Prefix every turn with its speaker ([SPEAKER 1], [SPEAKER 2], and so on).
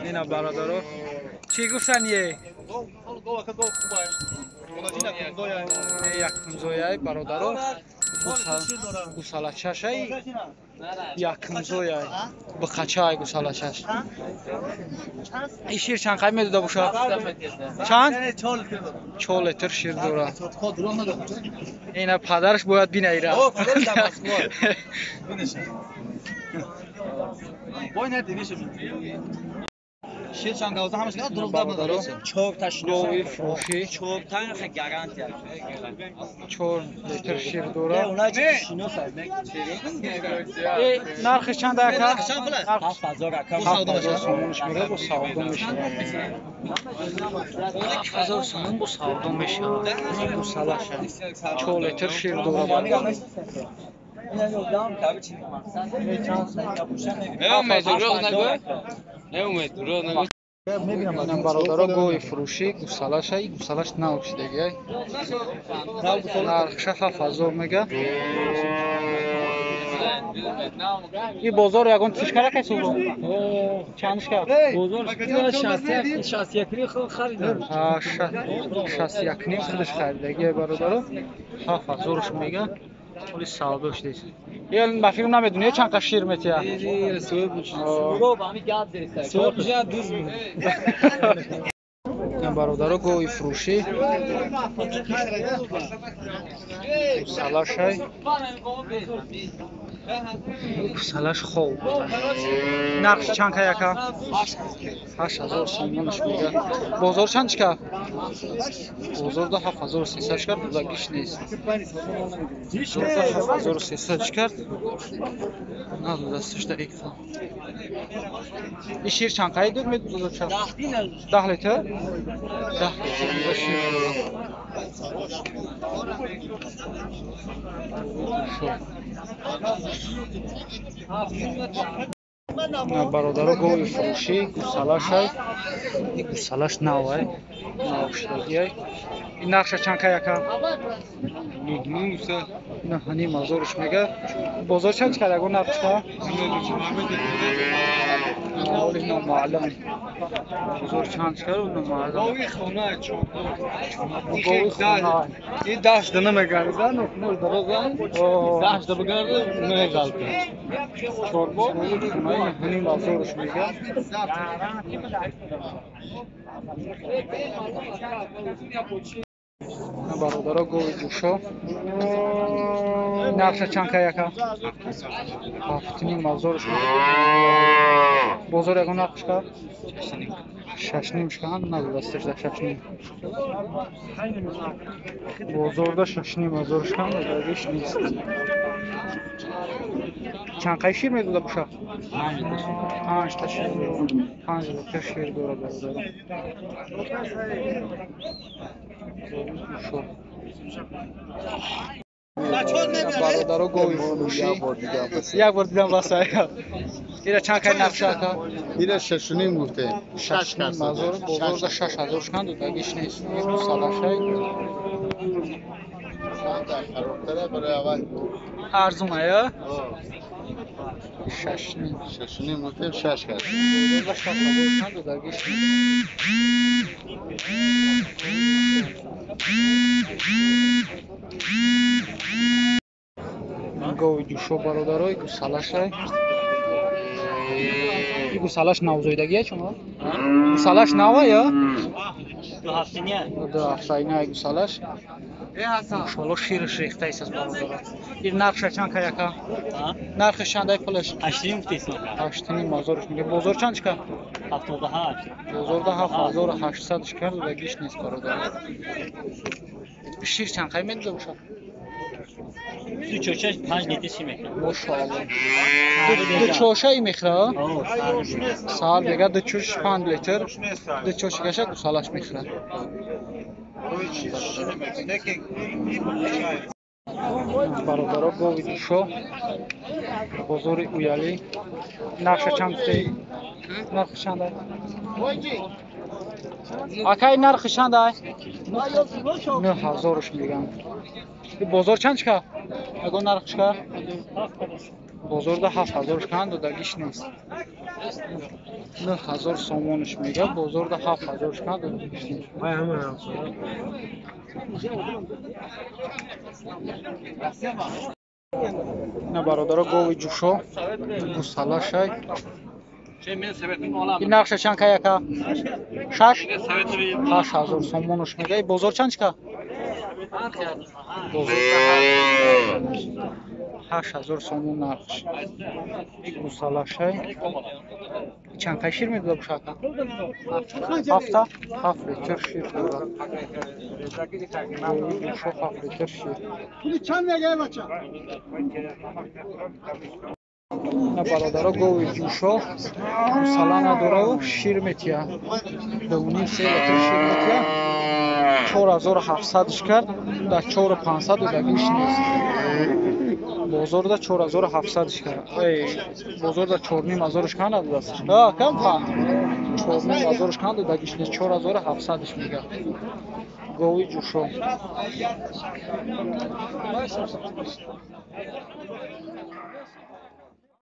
[SPEAKER 1] اینا برادرو چی گفتن یه یک کمزویای برادرو گوسالچشای یک کمزویای بخچای گوسالچش این شیر چند قیمت داده باشه؟ چند؟ 4 لیتر شیر دوره اینا پدرش باید بینیره
[SPEAKER 2] شیر چند گوزه همش که دروغ داره
[SPEAKER 1] چوب تشنوی فروشی
[SPEAKER 2] چوب تن خیلی گارانتی
[SPEAKER 1] 4 لیتر شیر دوره
[SPEAKER 2] اونایی که شینو سر
[SPEAKER 1] نرخش چند دکه؟
[SPEAKER 2] نرخش چند پله؟ 7000 رقم
[SPEAKER 1] سودا باشه سومونش میره با سودا میشه 1000 سومون با سودا میشه این گوسالش 4 لیتر شیر دوره اینم برادرها گوی فروشی گوسالش گوسالش نوشیدگی نرخش 7000 میگه این بازار یگان چیش کرده کسی رو چندش کرد
[SPEAKER 2] بازار 61 خریدم
[SPEAKER 1] 61 نیم خودش خریدگی برادرها 7000ش میگه ولی سوداش نیست یه مفیرم نمیدونی چند قش شیر میتیه این برادرها گوی فروشی گوسالش های گوسالش خوب نرخش چند که یکه 8000 سومونش میگه بازار چندش که بازار ده 7300 کرد بودگیش نیست بازار ده 7300 کرد نه دستش ده ایکتا این شیر چند که دور میدود 10 لیتر 10 لیتر شیر برادرها گوی فروشی گوسالش های این گوسالش نوه نوشتگی های این نقشه چند که یکم؟ نه نیم هزارش میگه بازار چند کرده اگه نقش که؟ اولی نامعلم بازار چند کرده و نامعلم گوی خونه این دست نمیگرده نکنه درازه دست بگرده نمیگرده چوربا خونه نیم هزارش میگه برادرها گوی گوشا نقشه چند که یکه؟ 7 نیم هزارش میگه بازار یکم نقش کرد؟ 6 نیم شکن نه دستش ده 6 نیم بازار ده 6 نیم هزارش شکن درگیش نیست چند قای شیر میدوده باشه؟ 5 تا شیر 5 لیتر شیر دوره برادرها برادرها گوی فروشی یک بار دیدم بسته ایره چند که نقشه که؟
[SPEAKER 3] ایره 6 نیم گفته
[SPEAKER 1] 6 نیم هزار بازار ده 6000 شکن دوتگیش نیست این گوسالش های ارزون های 6
[SPEAKER 3] نیم گفته 6 کرد
[SPEAKER 1] بازار ده 6000 شکن دوتگیش نیست گوی جوشو برادرای گوسالش های این گوسالش نوزایدگیه شما؟ گوسالش نوه یا؟
[SPEAKER 2] 2 هفتینیه
[SPEAKER 1] 2 هفتینیه گوسالش ماشاءالله شیرش ریخته ایست از برادرها این نرخش چند که یکه؟ نرخش چند های پلش؟
[SPEAKER 2] 8 نیم گفتیسم
[SPEAKER 1] 8 نیم هزارش میگه بازار چندش که؟
[SPEAKER 2] 78
[SPEAKER 1] بازار ده 7800 کرد و بگیش نیست برادرها شیر چند قیمت میده باشه؟
[SPEAKER 2] دو چوچه 5 لیتر شیر میکنه
[SPEAKER 1] ماشاءالله دو چوشه ای میخوره؟ سال دیگه دو چوش 5 لیتر دو چوش گشه گوسالش میخوره برادرها گوی دوشو بازار اویالی نقشه چند سی؟ نرخ چند های؟ اکای نرخ چند های؟ 9000ش میگم بازار چندش که؟ اگه نرخش که؟ بازار ده 7000ش کند و دگیش نیست 9000 сомонаш мега, бозорда 7000 кад.
[SPEAKER 4] Ай ҳамаам.
[SPEAKER 1] На бародаро гови ҷушо, гусалашай. ин нақша чанд каяка? 6? 6000 сомонаш мега. И бозор чанд ка? Бозорда 8000 сомон нақш. Гусалашай. Чанд кай шир медода бушака? 7? 7 литр шир дорад. Гови ҷушо 7 литр шир. На бародаро гови ҷушо гусала надораву шир метия. 2.5-3 литр шир метия. 4700 кард, да 4500 да гӯш нест. Бозорда 4700 кард. Эй, бозорда 4500 кан адаст. А, кам хан. 4500 кан да гӯш нест. 4700 мега. Гови ҷушо.